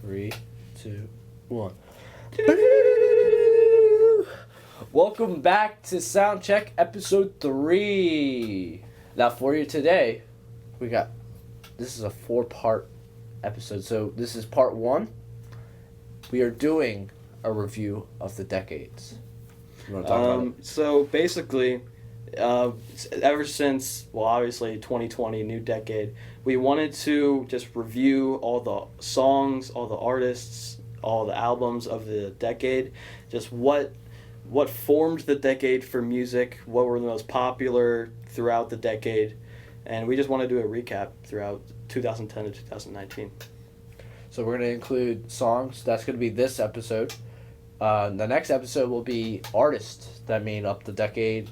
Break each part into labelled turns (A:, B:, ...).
A: 3, 2, 1. Welcome back to Soundcheck episode 3. Now for you today, this is a 4-part episode. So this is part 1. We are doing a review of the decades. You want to talk about it?
B: So basically, ever since, obviously 2020, new decade, we wanted to just review all the songs, all the artists, all the albums of the decade, just what formed the decade for music, what were the most popular throughout the decade, and we just want to do a recap throughout 2010 to 2019.
A: So we're going to include songs. That's going to be this episode. The next episode will be artists that made up the decade.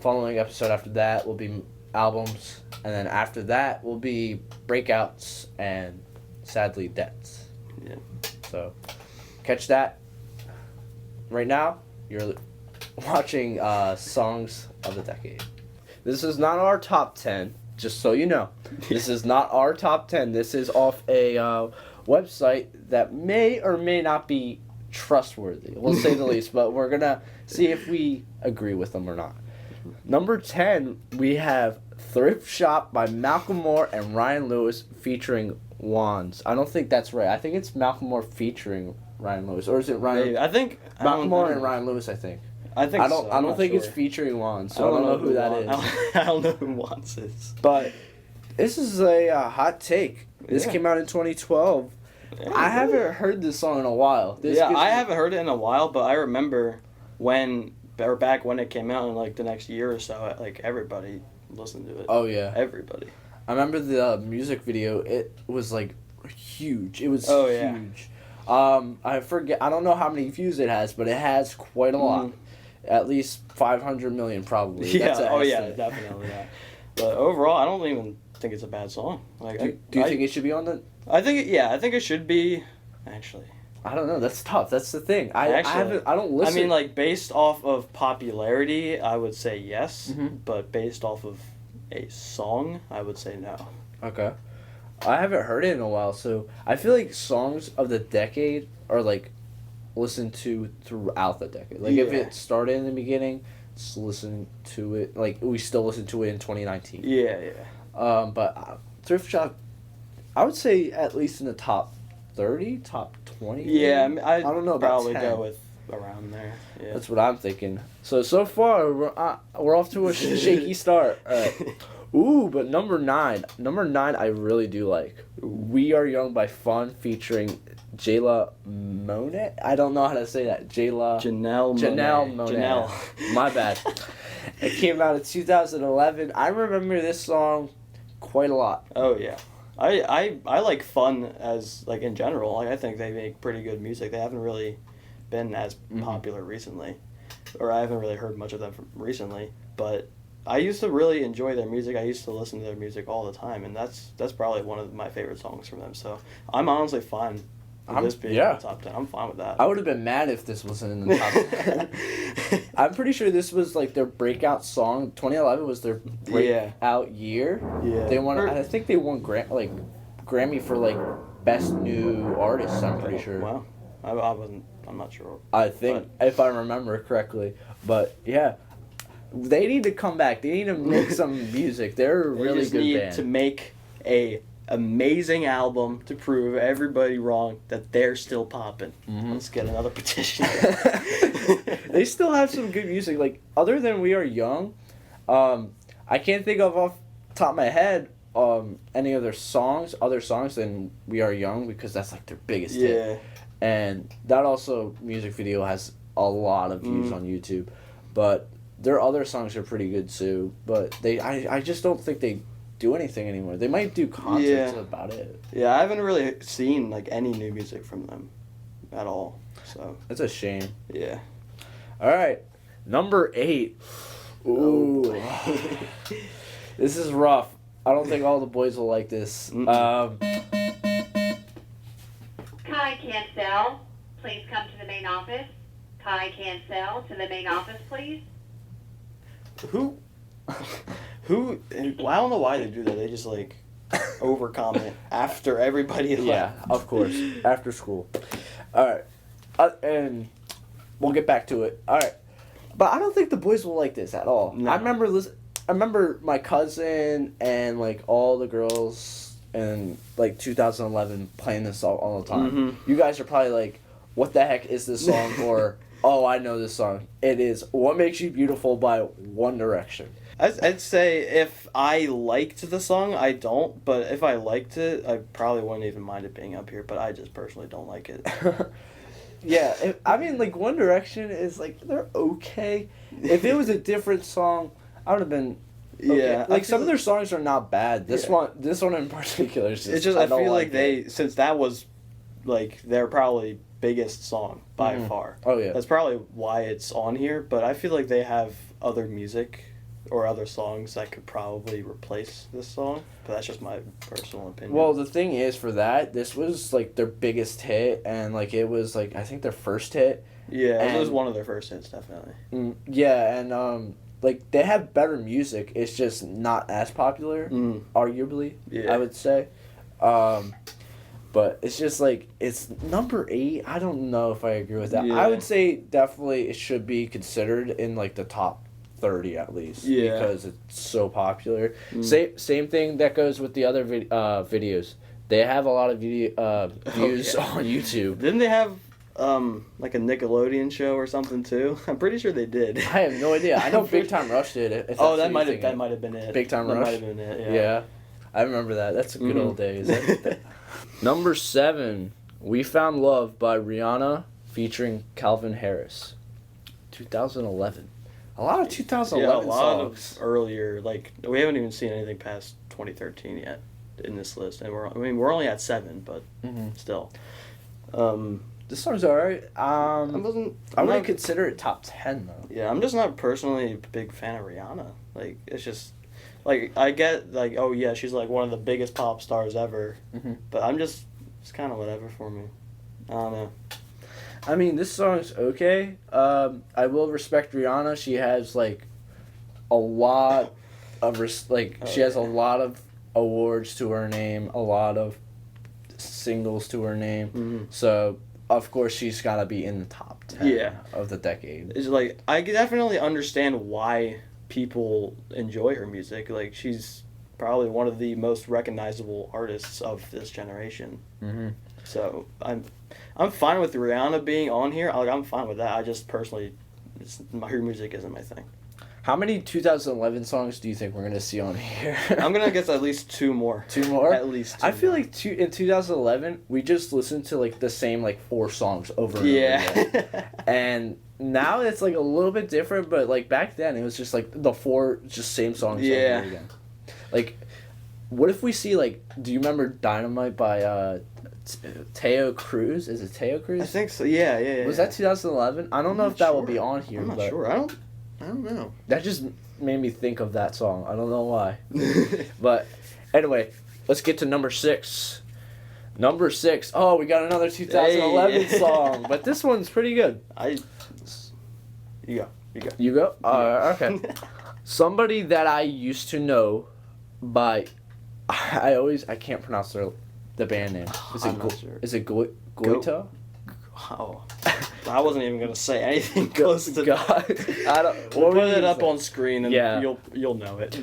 A: Following episode after that will be albums, and then after that will be breakouts and sadly deaths.
B: Yeah.
A: So catch that. Right now you're watching songs of the decade. This is not our top 10, just so you know. This is not our top 10. This is off a website that may or may not be trustworthy. We'll say the least, but we're gonna see if we agree with them or not. Number 10, we have Thrift Shop by Malcolm Moore and Ryan Lewis featuring Wands. I don't think that's right. I think it's Malcolm Moore featuring Ryan Lewis. Or is it Ryan?
B: I think
A: Malcolm Moore and Ryan Lewis, I think.
B: I
A: don't think it's featuring Wands, so I don't know who that is.
B: I don't know who Wands is.
A: But this is a hot take. This came out in 2012.
B: Yeah,
A: I haven't heard this song in a while.
B: I haven't heard it in a while, but I remember back when it came out in like the next year or so, like everybody listened to it.
A: Oh yeah,
B: everybody.
A: I remember the music video. It was like huge. It was huge. I forget. I don't know how many views it has, but it has quite a lot. At least 500 million probably.
B: Yeah. Definitely. Yeah. But overall, I don't even think it's a bad song. Like,
A: do you think it should be on the?
B: I think it should be. Actually.
A: I don't know. That's tough. That's the thing. I don't listen.
B: I mean, like, based off of popularity, I would say yes.
A: Mm-hmm.
B: But based off of a song, I would say no.
A: Okay. I haven't heard it in a while, so I feel like songs of the decade are, like, listened to throughout the decade. Like, if it started in the beginning, just listen to it. Like, we still listen to it in 2019.
B: Yeah.
A: But Thrift Shop, I would say at least in the top 30, top 20.
B: Yeah, I
A: don't know about
B: probably
A: 10.
B: go with around there. Yeah.
A: That's what I'm thinking. So far we're off to a shaky start. All right. Ooh, but number 9, I really do like. We Are Young by Fun featuring Jayla Monet. I don't know how to say that.
B: Janelle Monet.
A: Janelle. My bad. It came out in 2011. I remember this song quite a lot.
B: Oh yeah. I like Fun as, like, in general. Like, I think they make pretty good music. They haven't really been as popular recently, or I haven't really heard much of them recently. But I used to really enjoy their music. I used to listen to their music all the time, and that's probably one of my favorite songs from them. So I'm honestly fine with this being in the top 10. I'm fine with that.
A: I would have been mad if this wasn't in the top 10. I'm pretty sure this was like their breakout song. 2011 was their breakout year.
B: Yeah.
A: They won. I think they won Grammy for like best new artist. I'm pretty sure.
B: Wow. I'm not sure.
A: I think if I remember correctly, but yeah. They need to come back. They need to make some music. They're a really good band.
B: They just need to make a amazing album to prove everybody wrong that they're still popping. Mm-hmm. Let's get another petition.
A: They still have some good music. Like, other than We Are Young, I can't think of off the top of my head any other songs than We Are Young, because that's like their biggest hit. And that also music video has a lot of views on YouTube. But their other songs are pretty good too, but I just don't think they do anything anymore. They might do concerts about it. Yeah,
B: I haven't really seen like any new music from them at all. So
A: that's a shame.
B: Yeah.
A: All right, number 8. Ooh, this is rough. I don't think all the boys will like this.
C: Kai Cancel, please come to the main office. Kai Cancel, to the main office, please.
B: Who? I don't know why they do that. They just like over comment after everybody left.
A: Yeah, of course. After school. All right. And we'll get back to it. All right. But I don't think the boys will like this at all.
B: No.
A: I remember my cousin and like all the girls in like 2011 playing this song all the time.
B: Mm-hmm.
A: You guys are probably like, what the heck is this song? Or, oh, I know this song. It is What Makes You Beautiful by One Direction.
B: I'd say if I liked the song, I don't. But if I liked it, I probably wouldn't even mind it being up here. But I just personally don't like it.
A: Yeah, I mean, like, One Direction is, like, they're okay. If it was a different song, I would have been okay.
B: Yeah,
A: Like, some of their songs are not bad. This one in particular is just,
B: It's just I
A: don't
B: feel like
A: it.
B: since that was like their probably biggest song by far.
A: Oh, yeah.
B: That's probably why it's on here. But I feel like they have other music or other songs that could probably replace this song. But that's just my personal opinion.
A: Well, the thing is, for that, this was, like, their biggest hit, and, like, it was, like, I think their first hit.
B: yeah, it was
A: and-
B: one of their first hits, definitely.
A: Yeah, and, like, they have better music. It's just not as popular, arguably,
B: Yeah.
A: I would say. But it's just, like, it's number 8. I don't know if I agree with that.
B: Yeah.
A: I would say definitely it should be considered in, like, the top 30 at least.
B: Yeah.
A: Because it's so popular. Same thing that goes with the other videos. They have a lot of views on YouTube.
B: Didn't they have like a Nickelodeon show or something too? I'm pretty sure they did.
A: I have no idea. I know Big Time Rush did it. if
B: Oh,
A: that's
B: that
A: what you're
B: might have
A: thinking.
B: been it.
A: Big Time
B: that
A: Rush?
B: might have been it.
A: Yeah. I remember that. That's a good old days. Number 7, We Found Love by Rihanna featuring Calvin Harris. 2011. A lot of 2011
B: a lot
A: songs.
B: of earlier, like we haven't even seen anything past 2013 yet in this list, and we're only at 7, but still.
A: This song's alright. I
B: wouldn't
A: consider it top 10 though.
B: Yeah, I'm just not personally a big fan of Rihanna. Like, it's just, like, I get, like, oh yeah, she's like one of the biggest pop stars ever, but it's kind of whatever for me. I don't know.
A: I mean, this song's okay. I will respect Rihanna. She has like a lot of she has a lot of awards to her name, a lot of singles to her name. So of course she's got to be in the top 10 of the decade.
B: It's like I definitely understand why people enjoy her music. Like, she's probably one of the most recognizable artists of this generation. So I'm fine with Rihanna being on here. Like, I'm fine with that. I just personally, her music isn't my thing.
A: How many 2011 songs do you think we're gonna see on here?
B: I'm gonna guess at least 2 more.
A: 2 more?
B: At least 2
A: I feel
B: more.
A: like in 2011 we just listened to like the same like 4 songs over and over again.
B: Yeah.
A: And now it's like a little bit different, but like back then it was just like the 4 just same songs over and over again. Like, what if we see like, do you remember Dynamite by Teo Cruz? Is it Teo Cruz?
B: I think so. Yeah.
A: Was that 2011? I don't know if that will be on here.
B: I'm not
A: but
B: sure. I don't know.
A: That just made me think of that song. I don't know why. But anyway, let's get to number 6. Number 6. Oh, we got another 2011
B: Hey.
A: song, but this one's pretty good.
B: You go.
A: You go? Okay. Somebody That I Used to Know by I can't pronounce the band name. Is it
B: I'm not sure.
A: Is it Goita?
B: Oh, I wasn't even gonna say anything close to
A: God.
B: that.
A: I don't.
B: We'll
A: what were
B: put
A: you
B: it up
A: gonna
B: on screen and
A: Yeah.
B: you'll know it.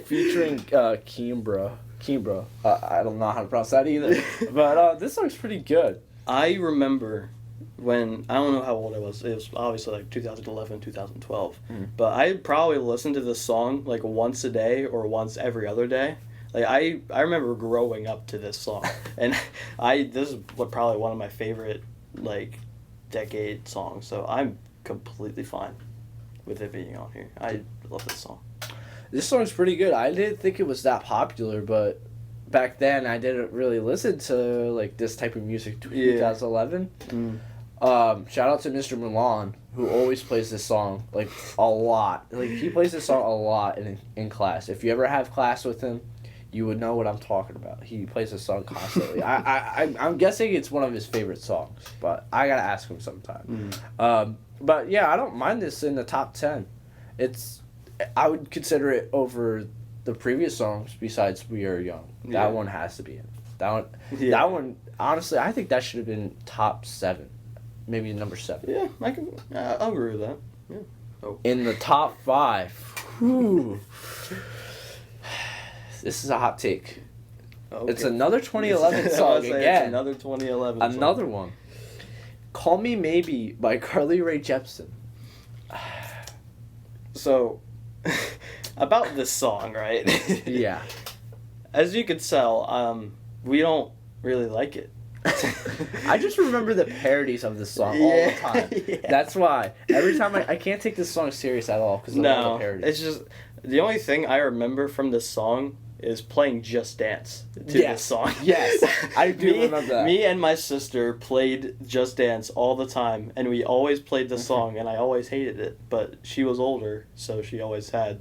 A: featuring Kimbra. I don't know how to pronounce that either. But this song's pretty good.
B: I remember when, I don't know how old I was. It was obviously like 2011, 2012. But I probably listened to this song like once a day or once every other day. Like, I remember growing up to this song. And this is probably one of my favorite like decade songs. So I'm completely fine with it being on here. I love this song.
A: This song's pretty good. I didn't think it was that popular, but back then I didn't really listen to like this type of music. 2011. Shout out to Mr. Milan, who always plays this song like a lot. Like, he plays this song a lot in class. If you ever have class with him, you would know what I'm talking about. He plays this song constantly. I'm guessing it's one of his favorite songs, but I gotta ask him sometime. But yeah, I don't mind this in the top 10. I would consider it over the previous songs besides "We Are Young."
B: Yeah.
A: That one has to be in. That one.
B: Yeah.
A: That one. Honestly, I think that should have been top 7, maybe number 7.
B: Yeah, I'll agree with that. Yeah.
A: In the top 5. Whew. This is a hot take.
B: Okay.
A: It's another
B: I
A: 2011
B: was
A: song
B: saying it's
A: again.
B: another 2011.
A: Another
B: song.
A: one. "Call Me Maybe" by Carly Rae Jepsen.
B: So, about this song, right?
A: Yeah.
B: As you could tell, we don't really like it.
A: I just remember the parodies of this song all the time.
B: Yeah.
A: That's why. Every time I can't take this song serious at all because of all
B: No,
A: the parodies.
B: it's just the only thing I remember from this song is playing Just Dance to this song.
A: Yes, I do remember that.
B: Me and my sister played Just Dance all the time, and we always played the song, and I always hated it. But she was older, so she always had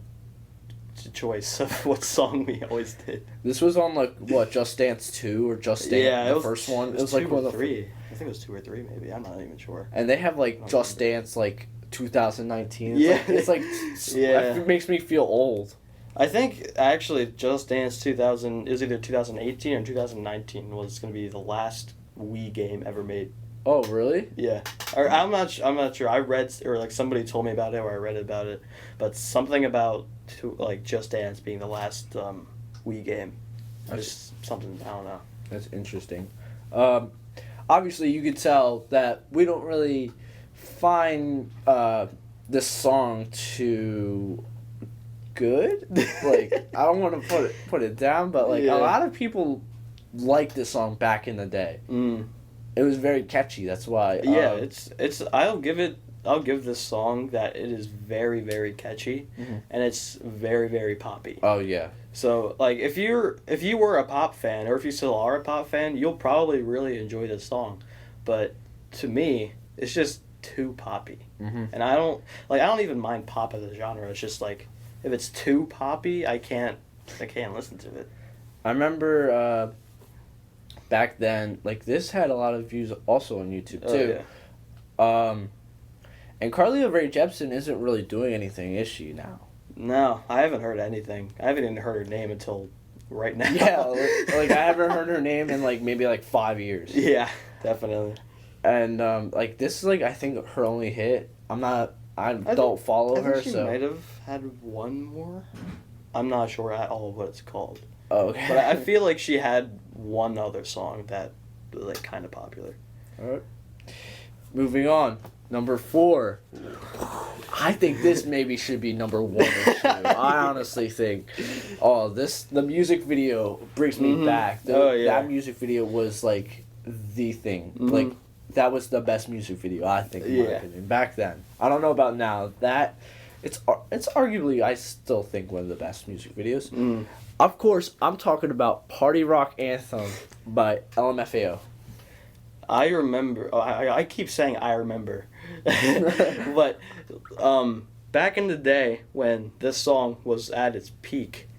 B: a choice of what song we always did.
A: This was on like what, Just Dance 2 or Just Dance
B: Yeah,
A: the first one. It was like
B: 2
A: one
B: or
A: of the
B: 3. I think it was 2 or 3, maybe. I'm not even sure.
A: And they have like
B: I don't
A: Just
B: remember.
A: Dance like 2019.
B: Yeah.
A: It's like
B: Yeah.
A: it makes me feel old.
B: I think actually Just Dance 2000 is either 2018 or 2019 was going to be the last Wii game ever made.
A: Oh, really?
B: Yeah, or I'm not sure. I read or like somebody told me about it or I read about it, but something about like Just Dance being the last Wii game. Just something I don't know.
A: That's interesting. Obviously, you could tell that we don't really find this song too good. Like, I don't want to put it down, but like
B: Yeah.
A: a lot of people liked this song back in the day. It was very catchy. That's why.
B: Yeah, it's. I'll give this song that it is very very catchy,
A: Mhm.
B: and it's very very poppy.
A: Oh yeah.
B: So like if you were a pop fan or if you still are a pop fan, you'll probably really enjoy this song, but to me it's just too poppy, and I don't even mind pop as a genre. It's just like if it's too poppy, I can't listen to it.
A: I remember back then, like this had a lot of views also on YouTube too.
B: Oh, yeah.
A: And Carly Rae Jepsen isn't really doing anything, is she now?
B: No, I haven't heard anything. I haven't even heard her name until right now.
A: Yeah, like I haven't heard her name in like maybe like 5 years.
B: Yeah, definitely.
A: And like this is like I think her only hit. I don't follow her,
B: she
A: so
B: might have had one more. I'm not sure at all what it's called.
A: oh, okay.
B: But I feel like she had one other song that was like kind of popular.
A: All right. Moving on, number 4. I think this maybe should be number 1 or 2. I honestly think. Oh, the music video brings me
B: Mhm.
A: back.
B: Oh, yeah.
A: That music video was like the thing.
B: Mhm.
A: Like that was the best music video I think in my
B: Yeah.
A: opinion back then. I don't know about now. That it's arguably I still think one of the best music videos.
B: Mm.
A: Of course, I'm talking about Party Rock Anthem by LMFAO.
B: I remember. I keep saying I remember, but back in the day when this song was at its peak,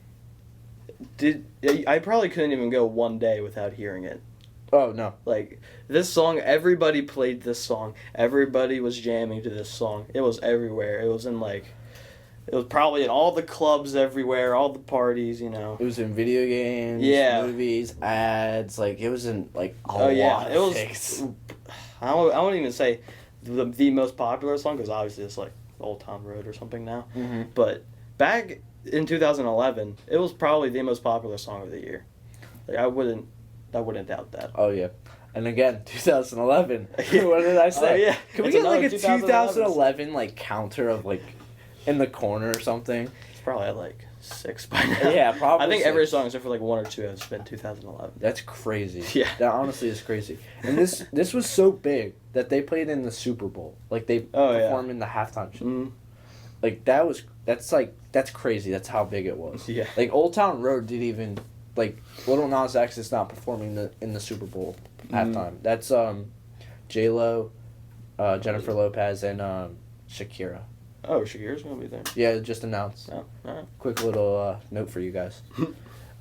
B: I probably couldn't even go one day without hearing it.
A: Oh no.
B: Like this song, everybody played this song. Everybody was jamming to this song. It was everywhere. It was probably in all the clubs everywhere, all the parties, you know.
A: It was in video games,
B: Yeah.
A: movies, ads. Like it was in like a
B: Oh yeah,
A: lot
B: it
A: of
B: was.
A: things.
B: I wouldn't even say the most popular song because obviously it's like Old Town Road or something now.
A: Mm-hmm.
B: But back in 2011, it was probably the most popular song of the year. Like I wouldn't doubt that.
A: Oh yeah, and again, 2011. What did I say?
B: Oh, yeah.
A: Can we
B: It's
A: get like a
B: another
A: 2011 like counter of like in the corner or something?
B: It's probably at like 6 by now.
A: Yeah, probably
B: I think every
A: 6.
B: song except for like 1 or 2 has been 2011.
A: That's crazy.
B: Yeah.
A: That honestly is crazy. And this was so big that they played in the Super Bowl. Like they
B: Oh, yeah.
A: performed in the halftime show.
B: Mm.
A: Like that's crazy. That's how big it was.
B: Yeah.
A: Like Old Town Road did even like Little Nas X is not performing in the Super Bowl halftime. That's J-Lo, Jennifer Lopez and Shakira.
B: Oh, Shakira's gonna be there.
A: Yeah, just announced.
B: Oh, alright.
A: Quick little note for you guys. All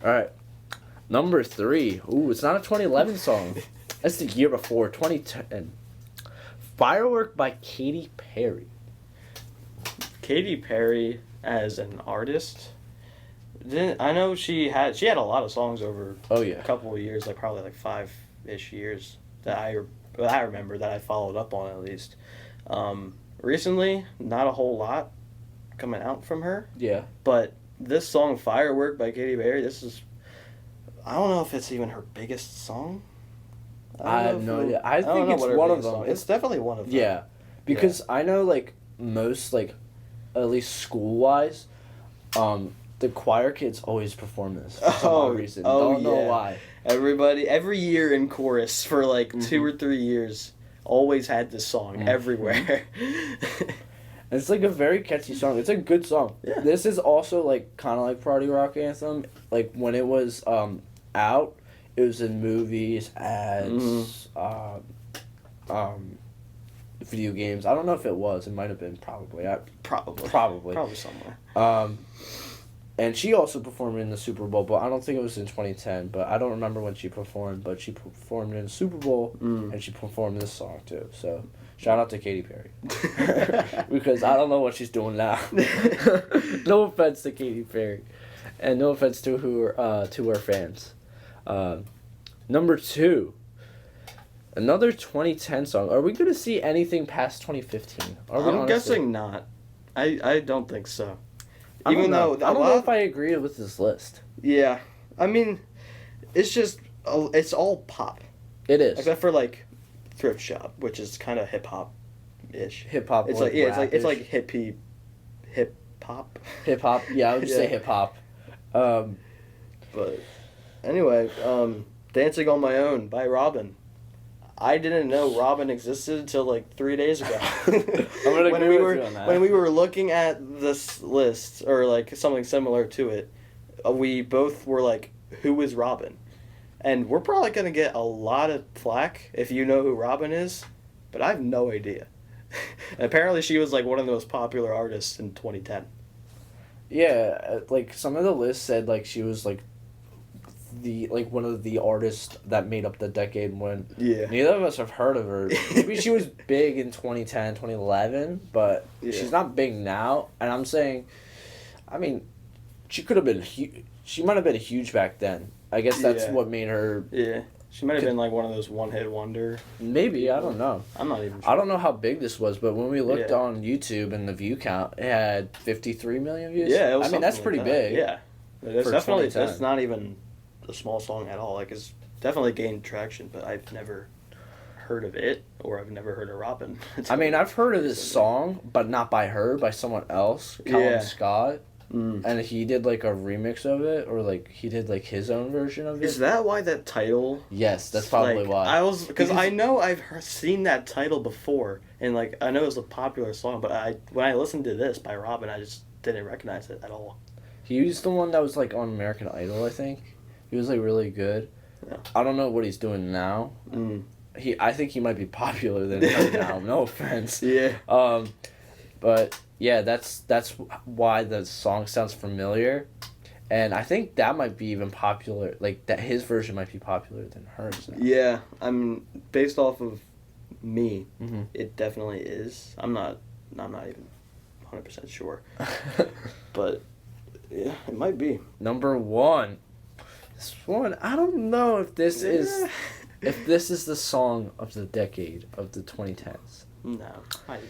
A: right. Number 3. Ooh, it's not a 2011 song. That's the year before, 2010. Firework by Katy Perry.
B: Katy Perry as an artist, I know she had a lot of songs over
A: Oh yeah.
B: a couple of years, like probably like 5-ish years that I remember that I followed up on at least. Recently, not a whole lot coming out from her,
A: Yeah.
B: but this song "Firework" by Katy Perry, I don't know if it's even her biggest song.
A: I have no idea. I think it's one of them.
B: It's definitely one of them.
A: Yeah, because I know like most like, at least school wise, the choir kids always perform this for some odd reason. Don't know why.
B: Everybody, every year in chorus for like 2 or 3 years, always had this song everywhere.
A: It's like a very catchy song. It's a good song.
B: Yeah.
A: This is also like kind of like Party Rock Anthem. Like when it was out, it was in movies, ads, video games. I don't know if it was. It might have been probably.
B: Probably somewhere.
A: And she also performed in the Super Bowl, but I don't think it was in 2010. But I don't remember when she performed. But she performed in the Super Bowl, and she performed this song too. So shout out to Katy Perry, because I don't know what she's doing now. No offense to Katy Perry, and no offense to her fans. Number 2. Another 2010 song. Are we going to see anything past 2015?
B: I'm guessing not. I don't think so.
A: I don't know if I agree with this list.
B: Yeah. I mean, it's just, it's all pop.
A: It is.
B: Except for, like, Thrift Shop, which is kind of hip-hop-ish.
A: Hip-hop.
B: It's like, yeah, it's like hip-hop.
A: Hip-hop. Yeah, I would say hip-hop.
B: But, anyway, Dancing on My Own by Robin. I didn't know Robin existed until like 3 days ago.
A: I'm gonna agree with you on that.
B: When we were looking at this list, or like something similar to it, we both were like, who is Robin? And we're probably going to get a lot of flack if you know who Robin is, but I have no idea. Apparently she was like one of the most popular artists in 2010.
A: Yeah, like some of the lists said like she was like one of the artists that made up the decade when neither of us have heard of her. Maybe she was big in 2010, 2011, but she's not big now. And I'm saying, I mean, she could have been she might have been huge back then. I guess that's what made her.
B: Yeah, she might have been like one of those one-hit wonder.
A: Maybe, I don't know.
B: I'm not even sure.
A: I don't know how big this was, but when we looked on YouTube and the view count, it had 53 million views.
B: Yeah, it was
A: that's pretty big.
B: Yeah, that's not even a small song at all. Like, it's definitely gained traction, but I've never heard of it, or I've never heard of Robin.
A: I mean, I've heard of this song, but not by her, by someone else, Callum Scott. And he did like a remix of it, or like he did like his own version of it.
B: Is that why that title?
A: Yes, that's probably why.
B: Because I know I've seen that title before, and like I know it's a popular song, but when I listened to this by Robin, I just didn't recognize it at all.
A: He was the one that was like on American Idol, I think. He was like really good. Yeah. I don't know what he's doing now. I think he might be popular than her now. No offense.
B: Yeah.
A: But yeah, that's why the song sounds familiar, and I think that might be even popular. Like that, his version might be popular than hers now.
B: Yeah, I mean, based off of me, it definitely is. I'm not even 100% sure, but yeah, it might be.
A: Number 1. This one, I don't know if this is the song of the decade of the 2010s.
B: No.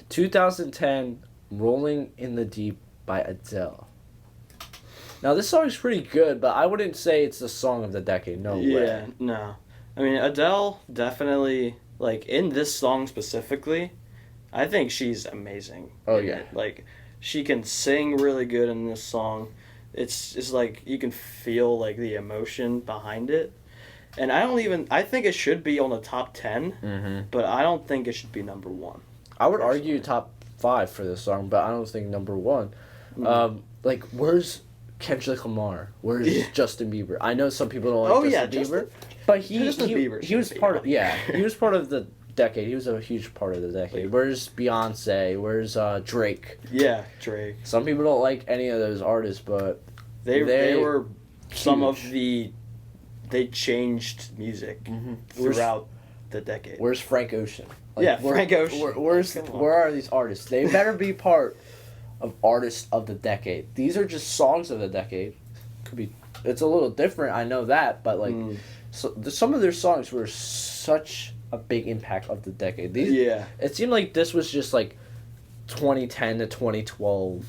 A: 2010, Rolling in the Deep by Adele. Now, this song is pretty good, but I wouldn't say it's the song of the decade. No way.
B: Yeah, no. I mean, Adele definitely, like, in this song specifically, I think she's amazing.
A: Oh, yeah.
B: Like, she can sing really good in this song. It's like, you can feel, like, the emotion behind it. And I think it should be on the top 10, but I don't think it should be number 1.
A: I would argue top 5 for this song, but I don't think number 1. Like, where's Kendrick Lamar? Where's Justin Bieber? I know some people don't like Justin Bieber, but he was part of he was part of the decade. He was a huge part of the decade. Where's Beyonce? Where's Drake?
B: Yeah, Drake.
A: Some people don't like any of those artists, but
B: they were huge. Some of the. They changed music throughout the decade.
A: Where's Frank Ocean?
B: Like, Frank Ocean.
A: Where are these artists? They better be part of artists of the decade. These are just songs of the decade. could be. It's a little different. I know that, but like, some of their songs were such a big impact of the decade. It seemed like this was just like 2010 to 2012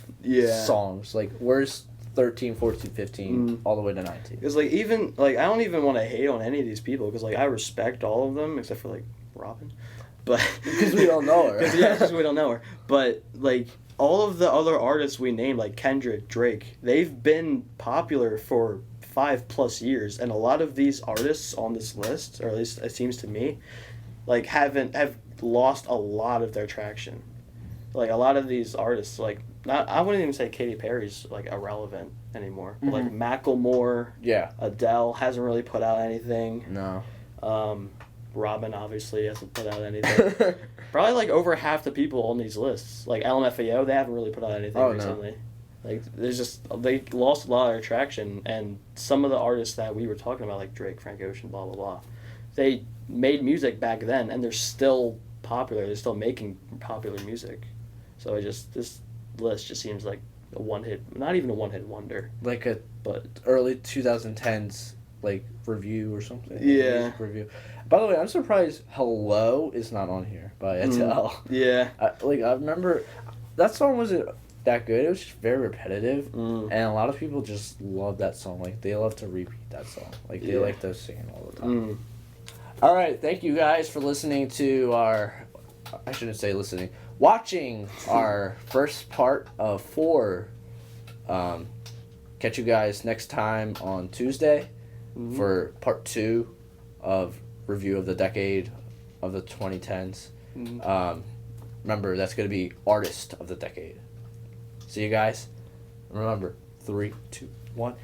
A: songs. Like, where's 13, 14, 15, all the way to 19?
B: Because like even like I don't even want to hate on any of these people because like I respect all of them except for like Robin, but
A: because we don't know her.
B: Because we don't know her. But like all of the other artists we named, like Kendrick, Drake, they've been popular for 5+ years, and a lot of these artists on this list, or at least it seems to me, like have lost a lot of their traction. Like a lot of these artists, like I wouldn't even say Katy Perry's like irrelevant anymore. But like Macklemore, Adele hasn't really put out anything.
A: No.
B: Robin obviously hasn't put out anything. Probably like over half the people on these lists, like LMFAO, they haven't really put out anything recently. No. Like they lost a lot of their traction, and some of the artists that we were talking about, like Drake, Frank Ocean, blah blah blah, they made music back then, and they're still popular. They're still making popular music. So this list just seems like a one-hit, not even a one-hit wonder.
A: Like early 2010s like review or something.
B: Yeah.
A: Review. By the way, I'm surprised Hello is not on here by Adele.
B: Yeah.
A: I remember that song wasn't that good. It was just very repetitive, and a lot of people just love that song. Like they love to repeat that song. Like they like to sing it all the time. All right, thank you guys for listening to I shouldn't say listening. Watching our first part of 4. Catch you guys next time on Tuesday for part 2 of review of the decade of the 2010s. Remember, that's going to be artist of the decade. See you guys. Remember, 3, 2, 1.